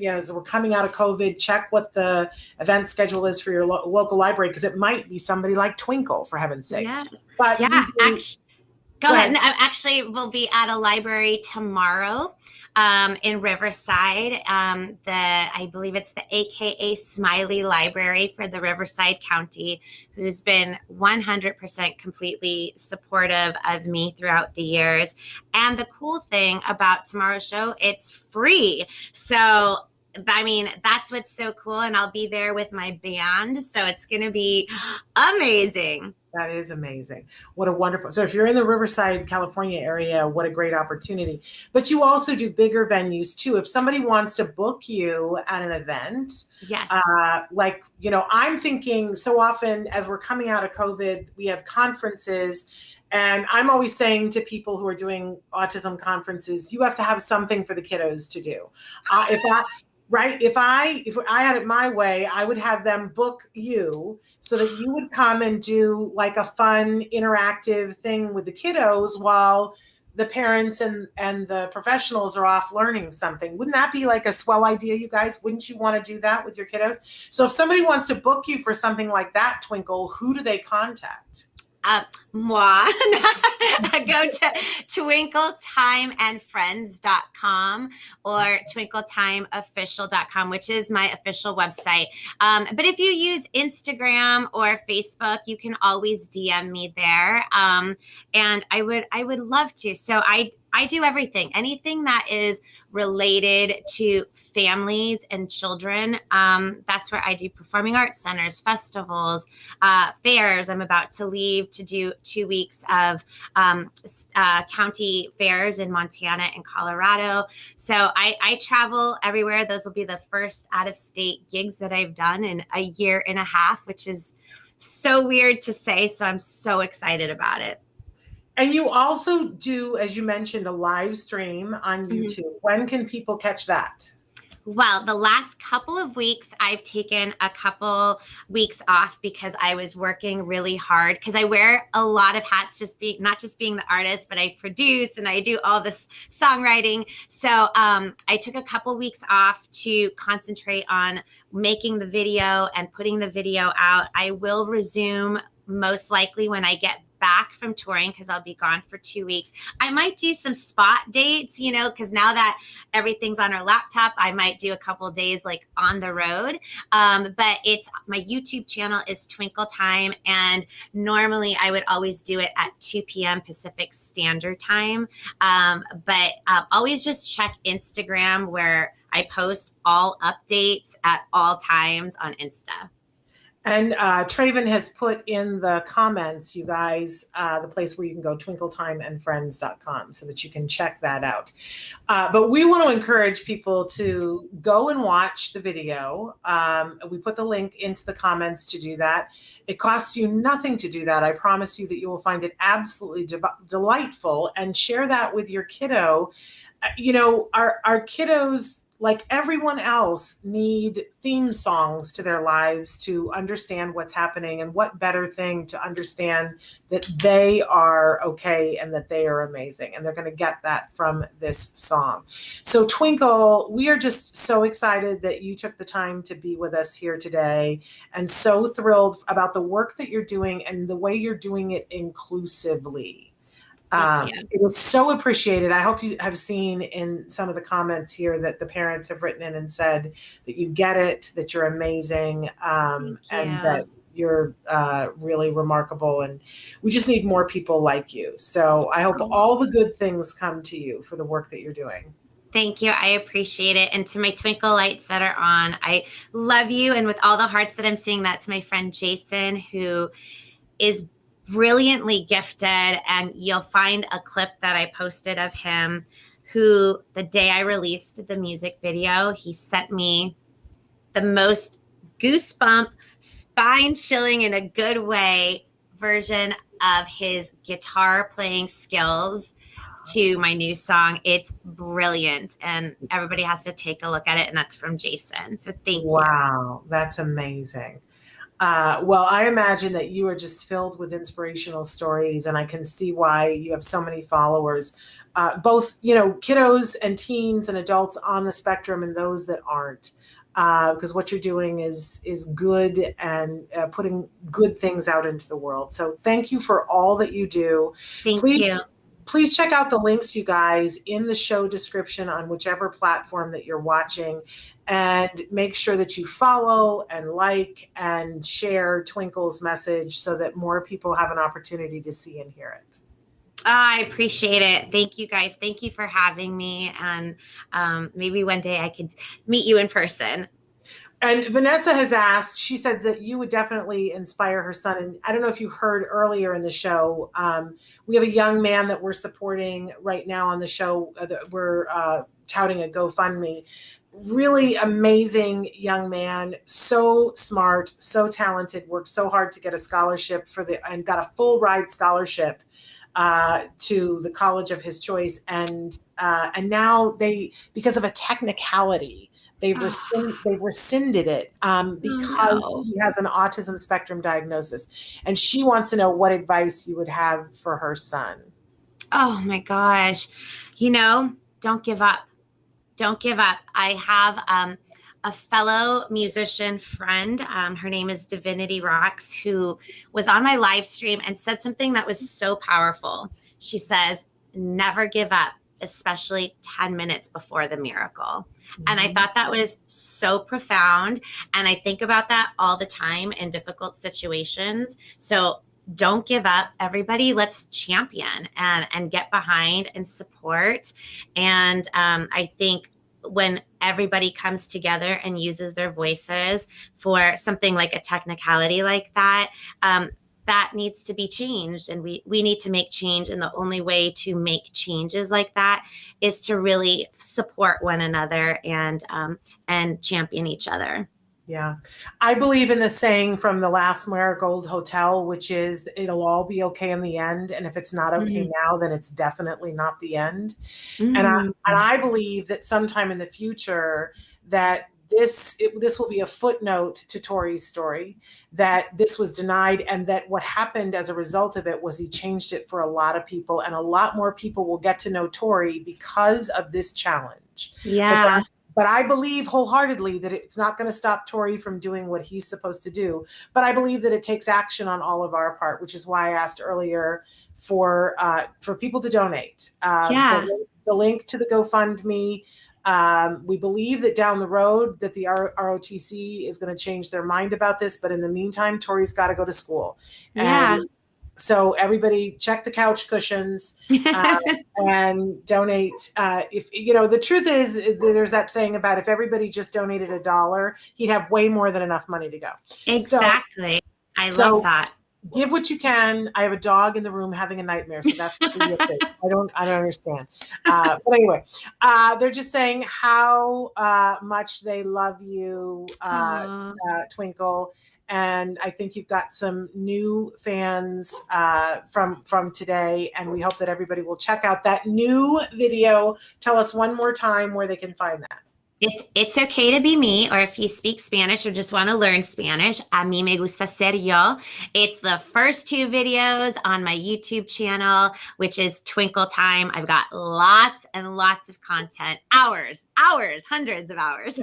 as we're coming out of COVID, check what the event schedule is for your local library, because it might be somebody like Twinkle, for heaven's sake. Yes. But yeah, Go ahead. I will be at a library tomorrow in Riverside. I believe it's the AKA Smiley Library for the Riverside County, who's been 100% completely supportive of me throughout the years. And the cool thing about tomorrow's show, it's free. So that's what's so cool. And I'll be there with my band. So it's going to be amazing. That is amazing. What a wonderful. So if you're in the Riverside, California area, what a great opportunity. But you also do bigger venues too. If somebody wants to book you at an event, yes. I'm thinking so often as we're coming out of COVID, we have conferences. And I'm always saying to people who are doing autism conferences, you have to have something for the kiddos to do. If I had it my way, I would have them book you so that you would come and do like a fun interactive thing with the kiddos while the parents and the professionals are off learning something. Wouldn't that be like a swell idea, you guys? Wouldn't you want to do that with your kiddos? So if somebody wants to book you for something like that, Twinkle, who do they contact? Moi. Go to TwinkleTimeandFriends.com or TwinkleTimeOfficial.com, which is my official website. But if you use Instagram or Facebook, you can always DM me there. And I would love to. So I do everything, anything that is related to families and children. That's where I do performing arts centers, festivals, fairs. I'm about to leave to do 2 weeks of county fairs in Montana and Colorado. So I travel everywhere. Those will be the first out-of-state gigs that I've done in a year and a half, which is so weird to say. So I'm so excited about it. And you also do, as you mentioned, a live stream on YouTube. When can people catch that? Well, the last couple of weeks, I've taken a couple weeks off because I was working really hard, because I wear a lot of hats, not just being the artist, but I produce and I do all this songwriting. So I took a couple weeks off to concentrate on making the video and putting the video out. I will resume most likely when I get back from touring, because I'll be gone for 2 weeks. I might do some spot dates, because now that everything's on our laptop, I might do a couple of days like on the road. But it's my YouTube channel is Twinkle Time, and normally I would always do it at 2 p.m. Pacific Standard Time. But always just check Instagram, where I post all updates at all times on Insta. And Traven has put in the comments, you guys, the place where you can go, twinkletimeandfriends.com, so that you can check that out. But we want to encourage people to go and watch the video. We put the link into the comments to do that. It costs you nothing to do that. I promise you that you will find it absolutely delightful, and share that with your kiddo. Our kiddos, like everyone else, need theme songs to their lives to understand what's happening. And what better thing to understand that they are okay and that they are amazing. And they're going to get that from this song. So Twinkle, we are just so excited that you took the time to be with us here today, and so thrilled about the work that you're doing and the way you're doing it inclusively. It was so appreciated. I hope you have seen in some of the comments here that the parents have written in and said that you get it, that you're amazing, and that you're really remarkable. And we just need more people like you. So I hope all the good things come to you for the work that you're doing. Thank you. I appreciate it. And to my twinkle lights that are on, I love you. And with all the hearts that I'm seeing, that's my friend Jason, who is brilliantly gifted. And you'll find a clip that I posted of him, who the day I released the music video, he sent me the most goosebump, spine chilling in a good way version of his guitar playing skills to my new song. It's brilliant, and everybody has to take a look at it. And that's from Jason. So thank you. Wow, that's amazing. Well, I imagine that you are just filled with inspirational stories, and I can see why you have so many followers, both, kiddos and teens and adults on the spectrum, and those that aren't, because what you're doing is good, and putting good things out into the world. So thank you for all that you do. Thank you. Please check out the links, you guys, in the show description on whichever platform that you're watching, and make sure that you follow and like and share Twinkle's message so that more people have an opportunity to see and hear it. I appreciate it. Thank you, guys. Thank you for having me. And maybe one day I could meet you in person. And Vanessa has asked, she said that you would definitely inspire her son. And I don't know if you heard earlier in the show, we have a young man that we're supporting right now on the show that we're touting a GoFundMe. Really amazing young man, so smart, so talented, worked so hard to get a scholarship and got a full ride scholarship to the college of his choice. And now because of a technicality, they've rescinded it because he has an autism spectrum diagnosis. And she wants to know what advice you would have for her son. Oh my gosh. Don't give up. Don't give up. I have a fellow musician friend. Her name is Divinity Rocks, who was on my live stream and said something that was so powerful. She says, never give up, especially 10 minutes before the miracle. And I thought that was so profound. And I think about that all the time in difficult situations. So don't give up, everybody. Let's champion and get behind and support. And I think when everybody comes together and uses their voices for something like a technicality like that, that needs to be changed. And we need to make change. And the only way to make changes like that is to really support one another and champion each other. Yeah. I believe in the saying from the last Marigold Hotel, which is it'll all be okay in the end. And if it's not okay now, then it's definitely not the end. And I believe that sometime in the future that this will be a footnote to Tori's story, that this was denied, and that what happened as a result of it was he changed it for a lot of people, and a lot more people will get to know Tori because of this challenge. Yeah. But I believe wholeheartedly that it's not going to stop Tori from doing what he's supposed to do. But I believe that it takes action on all of our part, which is why I asked earlier for people to donate. The link to the GoFundMe. We believe that down the road that the ROTC is going to change their mind about this. But in the meantime, Tori's got to go to school. So everybody check the couch cushions and donate. If the truth is, there's that saying about if everybody just donated $1, he'd have way more than enough money to go. Exactly. I love that. Give what you can. I have a dog in the room having a nightmare, so that's what we think. I don't understand. But anyway, they're just saying how much they love you, Twinkle. And I think you've got some new fans from today, and we hope that everybody will check out that new video. Tell us one more time where they can find that. It's okay to be me, or if you speak Spanish or just want to learn Spanish, a mí me gusta ser yo. It's the first 2 videos on my YouTube channel, which is Twinkle Time. I've got lots and lots of content, hours, hundreds of hours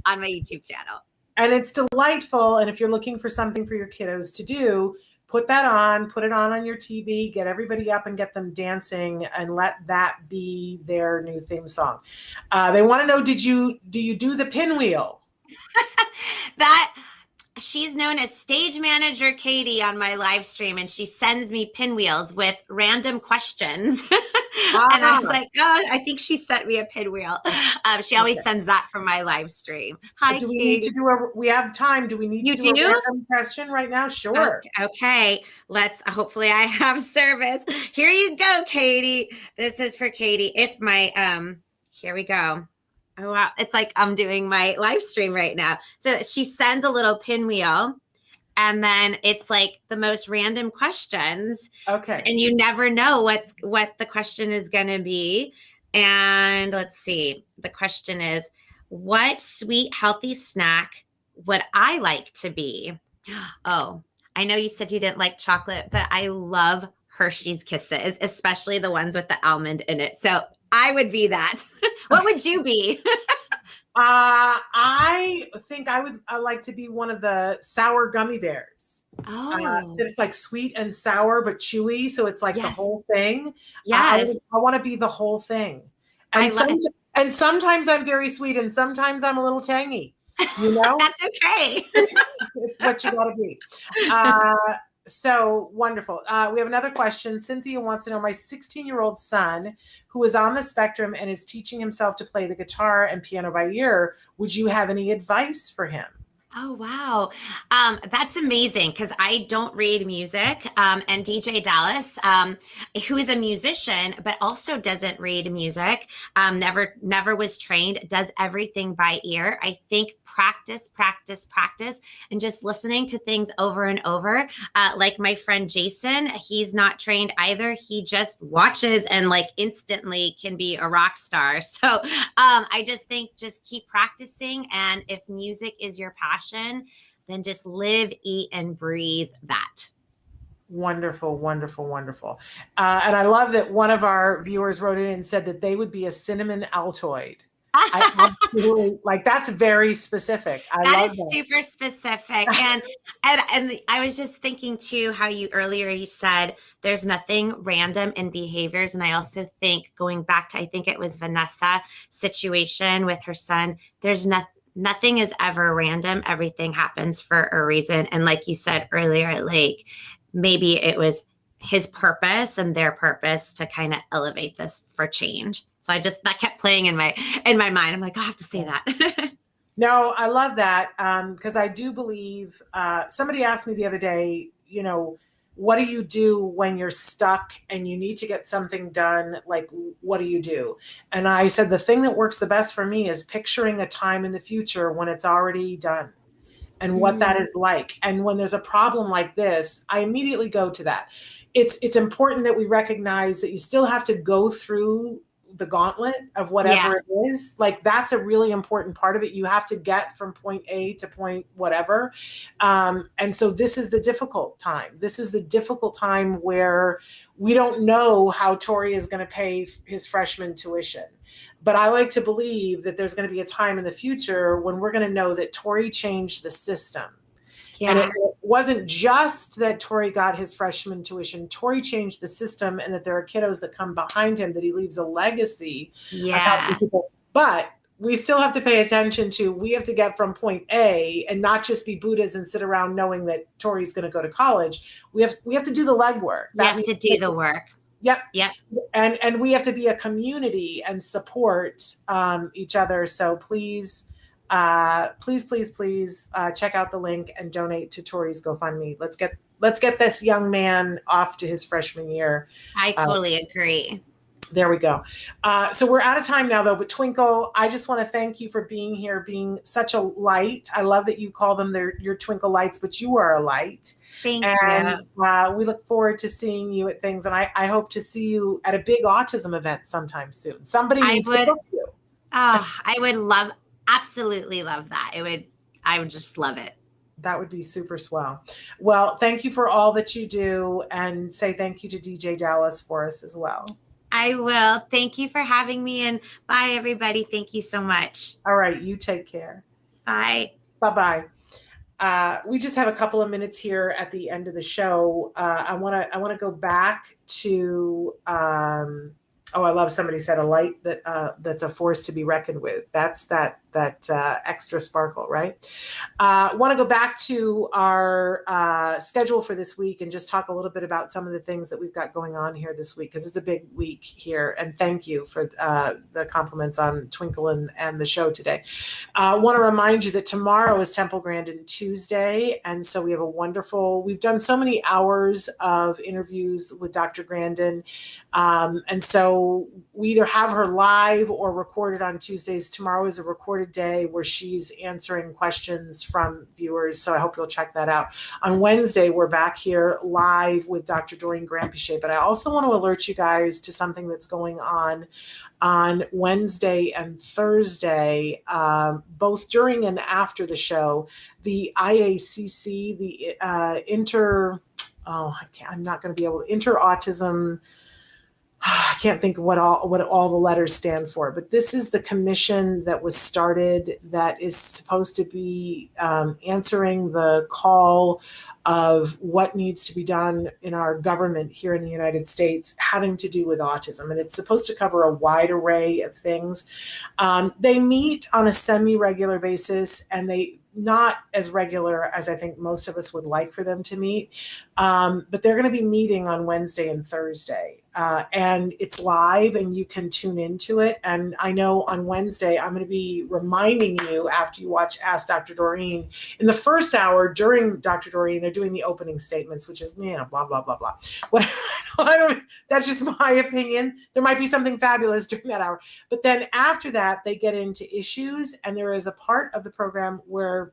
on my YouTube channel. And it's delightful. And if you're looking for something for your kiddos to do, put it on your TV, get everybody up and get them dancing, and let that be their new theme song. They want to know, do you do the pinwheel? She's known as Stage Manager Katie on my live stream, and she sends me pinwheels with random questions. And I was like, oh, I think she sent me a pinwheel. She always sends that from my live stream. Hi, do we need to do we have time. Do we need to do a random question right now? Sure. Okay. Hopefully I have service. Here you go, Katie. This is for Katie. If my, here we go. Oh, wow. It's like I'm doing my live stream right now. So she sends a little pinwheel, and then it's like the most random questions. Okay. And you never know what the question is going to be. And let's see. The question is, what sweet, healthy snack would I like to be? Oh, I know you said you didn't like chocolate, but I love Hershey's Kisses, especially the ones with the almond in it. So I would be that. What would you be? I think I would like to be one of the sour gummy bears. Oh, it's like sweet and sour, but chewy. So it's like the whole thing. Yes. I want to be the whole thing. And sometimes I'm very sweet, and sometimes I'm a little tangy. That's okay. It's what you got to be. So wonderful. We have another question. Cynthia wants to know, my 16-year-old son, who is on the spectrum and is teaching himself to play the guitar and piano by ear, would you have any advice for him? Oh, wow. That's amazing, because I don't read music. And DJ Dallas, who is a musician, but also doesn't read music, never was trained, does everything by ear. I think practice, and just listening to things over and over. Like my friend Jason, he's not trained either. He just watches and like instantly can be a rock star. So I just think just keep practicing. And if music is your passion, then just live, eat, and breathe that. Wonderful, wonderful, wonderful. And I love that one of our viewers wrote in and said that they would be a cinnamon Altoid. I absolutely, like, that's very specific. I That love is that. super specific. And I was just thinking too how you said there's nothing random in behaviors. And I also think going back to, I think it was Vanessa situation with her son, nothing is ever random. Everything happens for a reason. And like you said earlier, like maybe it was his purpose and their purpose to kind of elevate this for change. So that kept playing in my mind. I'm like, I have to say that. No, I love that, because I do believe, somebody asked me the other day, what do you do when you're stuck and you need to get something done? Like, what do you do? And I said, the thing that works the best for me is picturing a time in the future when it's already done and what that is like. And when there's a problem like this, I immediately go to that. It's important that we recognize that you still have to go through the gauntlet of whatever it is. Like, that's a really important part of it. You have to get from point A to point whatever. And so this is the difficult time. This is the difficult time where we don't know how Tori is going to pay his freshman tuition. But I like to believe that there's going to be a time in the future when we're going to know that Tori changed the system. Yeah. And it wasn't just that Tori got his freshman tuition. Tori changed the system, and that there are kiddos that come behind him, that he leaves a legacy. Yeah. But we still have to pay attention to, we have to get from point A and not just be Buddhas and sit around knowing that Tori's going to go to college. We have to do the legwork. We have to do the work. Yep. Yep. And we have to be a community and support each other. So please check out the link and donate to Tori's GoFundMe. Let's get this young man off to his freshman year. I totally agree. There we go. So we're out of time now, though. But Twinkle, I just want to thank you for being here, being such a light. I love that you call them your twinkle lights, but you are a light. Thank you. We look forward to seeing you at things, and I hope to see you at a big autism event sometime soon. Somebody needs to book you. Oh, I would absolutely love that. I would just love it. That would be super swell. Well, thank you for all that you do, and say thank you to DJ Dallas for us as well. I will. Thank you for having me, and bye, everybody. Thank you so much. All right. You take care. Bye. Bye-bye. We just have a couple of minutes here at the end of the show. I want to go back to, I love, somebody said, a light that's a force to be reckoned with. That's that extra sparkle, right? Want to go back to our schedule for this week and just talk a little bit about some of the things that we've got going on here this week, because it's a big week here. And thank you for the compliments on Twinkle and the show today. Want to remind you that tomorrow is Temple Grandin Tuesday. And so we have we've done so many hours of interviews with Dr. Grandin. And so we either have her live or recorded on Tuesdays. Tomorrow is a recorded day where she's answering questions from viewers. So I hope you'll check that out. On Wednesday, we're back here live with Dr. Doreen Granpichet. But I also want to alert you guys to something that's going on Wednesday and Thursday, both during and after the show. The IACC, I'm not going to be able to, Inter-Autism, I can't think of what all the letters stand for, but this is the commission that was started that is supposed to be answering the call of what needs to be done in our government here in the United States having to do with autism. And it's supposed to cover a wide array of things. They meet on a semi-regular basis, and they not as regular as I think most of us would like for them to meet. But they're going to be meeting on Wednesday and Thursday. And it's live and you can tune into it. And I know on Wednesday, I'm going to be reminding you, after you watch Ask Dr. Doreen, in the first hour during Dr. Doreen, they're doing the opening statements, which is, blah, blah, blah, blah. That's just my opinion. There might be something fabulous during that hour. But then after that, they get into issues. And there is a part of the program where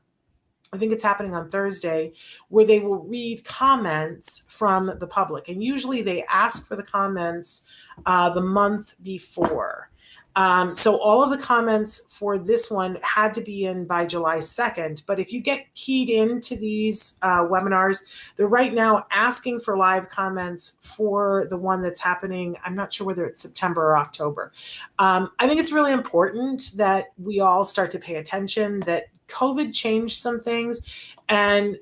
I think it's happening on Thursday, where they will read comments from the public. And usually they ask for the comments the month before. So all of the comments for this one had to be in by July 2nd. But if you get keyed into these webinars, they're right now asking for live comments for the one that's happening. I'm not sure whether it's September or October. I think it's really important that we all start to pay attention, that COVID changed some things. And,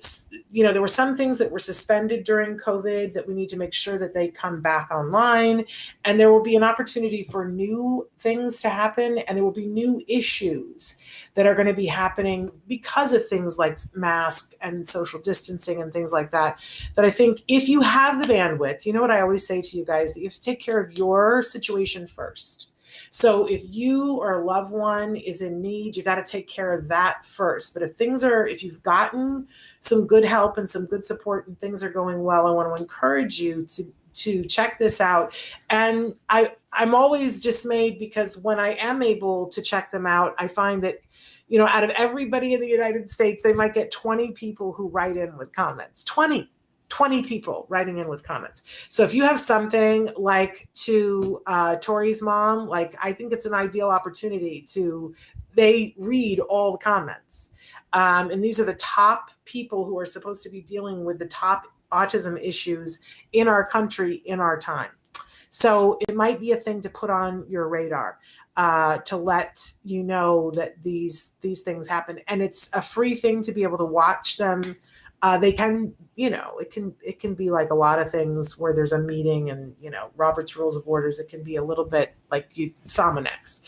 there were some things that were suspended during COVID that we need to make sure that they come back online. And there will be an opportunity for new things to happen. And there will be new issues that are going to be happening because of things like masks and social distancing and things like that. That I think if you have the bandwidth, you know what I always say to you guys, that you have to take care of your situation first. So if you or a loved one is in need, you got to take care of that first. But if you've gotten some good help and some good support and things are going well, I want to encourage you to check this out. And I'm always dismayed because when I am able to check them out, I find that, out of everybody in the United States, they might get 20 people who write in with comments. 20 people writing in with comments. So if you have something like to Tori's mom, I think it's an ideal opportunity they read all the comments. And these are the top people who are supposed to be dealing with the top autism issues in our country in our time. So it might be a thing to put on your radar to let you know that these things happen. And it's a free thing to be able to watch them. They can, it can be like a lot of things where there's a meeting and, Robert's Rules of Orders, it can be a little bit like Somonex.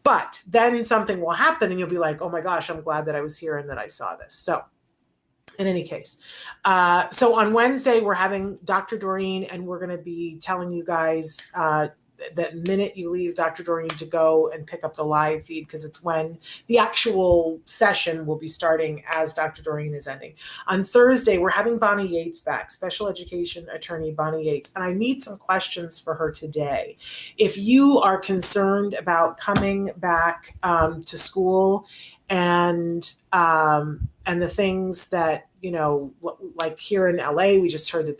But then something will happen and you'll be like, oh my gosh, I'm glad that I was here and that I saw this. So in any case, so on Wednesday, we're having Dr. Doreen, and we're going to be telling you guys that minute you leave Dr. Doreen to go and pick up the live feed, because it's when the actual session will be starting as Dr. Doreen is ending. On Thursday, we're having Bonnie Yates back, special education attorney Bonnie Yates, and I need some questions for her today. If you are concerned about coming back to school and the things that, like here in LA, we just heard that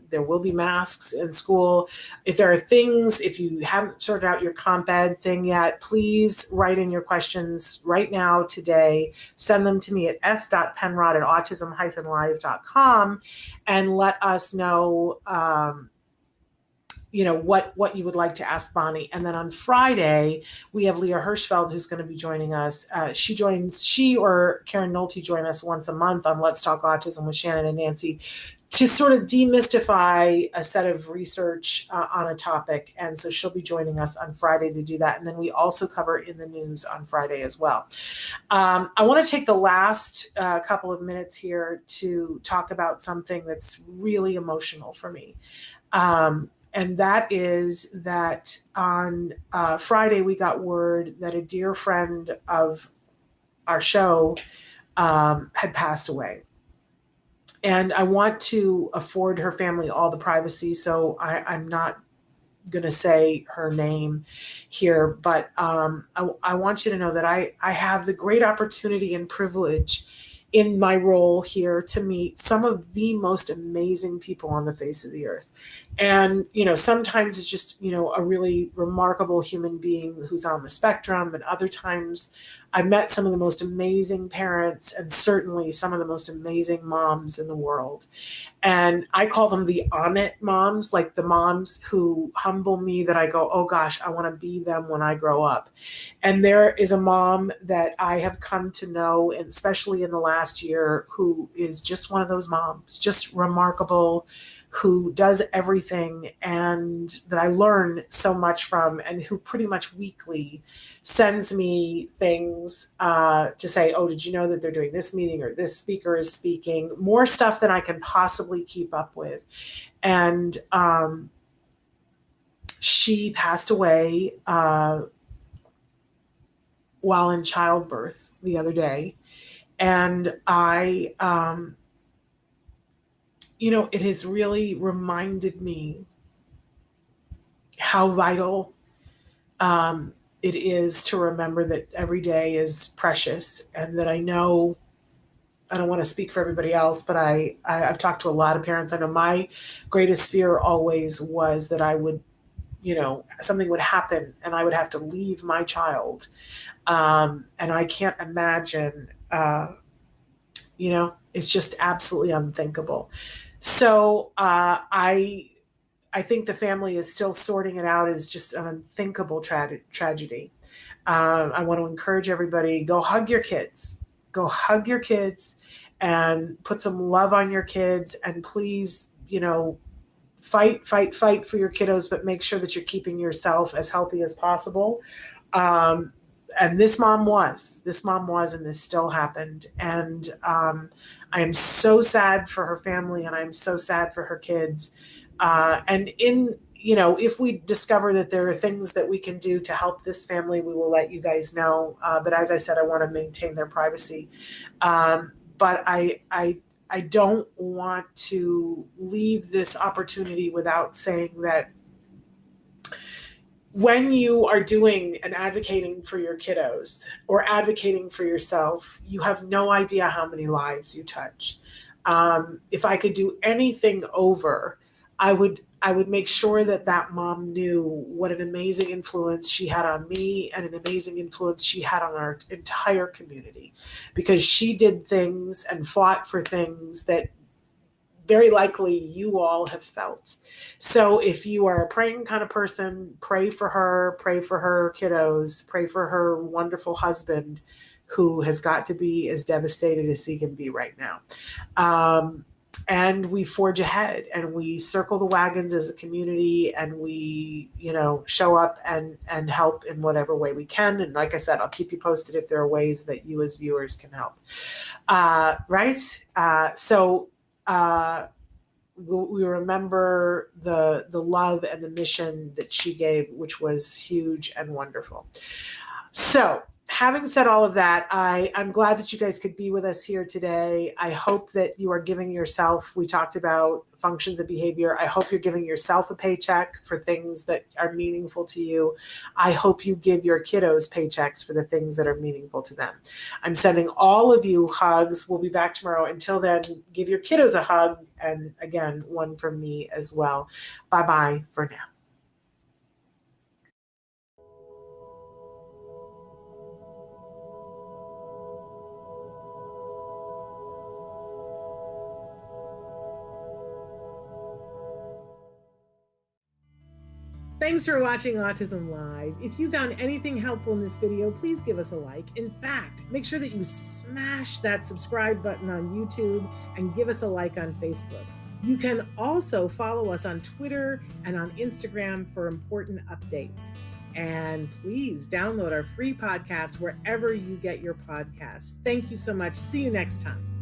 there will be masks in school. If there are things, if you haven't sorted out your comp ed thing yet, please write in your questions right now today. Send them to me at s.penrod@autism-live.com and let us know what you would like to ask Bonnie. And then on Friday, we have Leah Hirschfeld, who's going to be joining us. She or Karen Nolte join us once a month on Let's Talk Autism with Shannon and Nancy to sort of demystify a set of research on a topic. And so she'll be joining us on Friday to do that. And then we also cover in the news on Friday as well. I want to take the last couple of minutes here to talk about something that's really emotional for me. And that is that on Friday, we got word that a dear friend of our show had passed away. And I want to afford her family all the privacy, so I'm not going to say her name here, but I want you to know that I have the great opportunity and privilege in my role here to meet some of the most amazing people on the face of the earth. And, sometimes it's just, a really remarkable human being who's on the spectrum. And other times I've met some of the most amazing parents and certainly some of the most amazing moms in the world. And I call them the on it moms, like the moms who humble me that I go, oh gosh, I want to be them when I grow up. And there is a mom that I have come to know, and especially in the last year, who is just one of those moms, just remarkable, who does everything and that I learn so much from, and who pretty much weekly sends me things to say, oh, did you know that they're doing this meeting or this speaker is speaking? More stuff than I can possibly keep up with. And she passed away while in childbirth the other day. And it has really reminded me how vital it is to remember that every day is precious, and that I know, I don't want to speak for everybody else, but I've talked to a lot of parents. I know my greatest fear always was that I would something would happen and I would have to leave my child. And I can't imagine, it's just absolutely unthinkable. So I think the family is still sorting it out. It's just an unthinkable tragedy. I want to encourage everybody, go hug your kids. Go hug your kids and put some love on your kids. And please, fight for your kiddos, but make sure that you're keeping yourself as healthy as possible. And this mom was, and this still happened. And I am so sad for her family, and I'm so sad for her kids. And if we discover that there are things that we can do to help this family, we will let you guys know. But as I said, I want to maintain their privacy. But I don't want to leave this opportunity without saying that when you are doing and advocating for your kiddos or advocating for yourself, you have no idea how many lives you touch. If I could do anything over, I would make sure that mom knew what an amazing influence she had on me and an amazing influence she had on our entire community, because she did things and fought for things that very likely you all have felt. So if you are a praying kind of person, pray for her kiddos, pray for her wonderful husband, who has got to be as devastated as he can be right now. And we forge ahead and we circle the wagons as a community, and we, show up and help in whatever way we can. And like I said, I'll keep you posted if there are ways that you as viewers can help. Right? So we remember the love and the mission that she gave, which was huge and wonderful. So having said all of that, I'm glad that you guys could be with us here today. I hope that you are giving yourself, we talked about functions of behavior. I hope you're giving yourself a paycheck for things that are meaningful to you. I hope you give your kiddos paychecks for the things that are meaningful to them. I'm sending all of you hugs. We'll be back tomorrow. Until then, give your kiddos a hug. And again, one from me as well. Bye-bye for now. Thanks for watching Autism Live. If you found anything helpful in this video, please give us a like. In fact, make sure that you smash that subscribe button on YouTube and give us a like on Facebook. You can also follow us on Twitter and on Instagram for important updates. And please download our free podcast wherever you get your podcasts. Thank you so much. See you next time.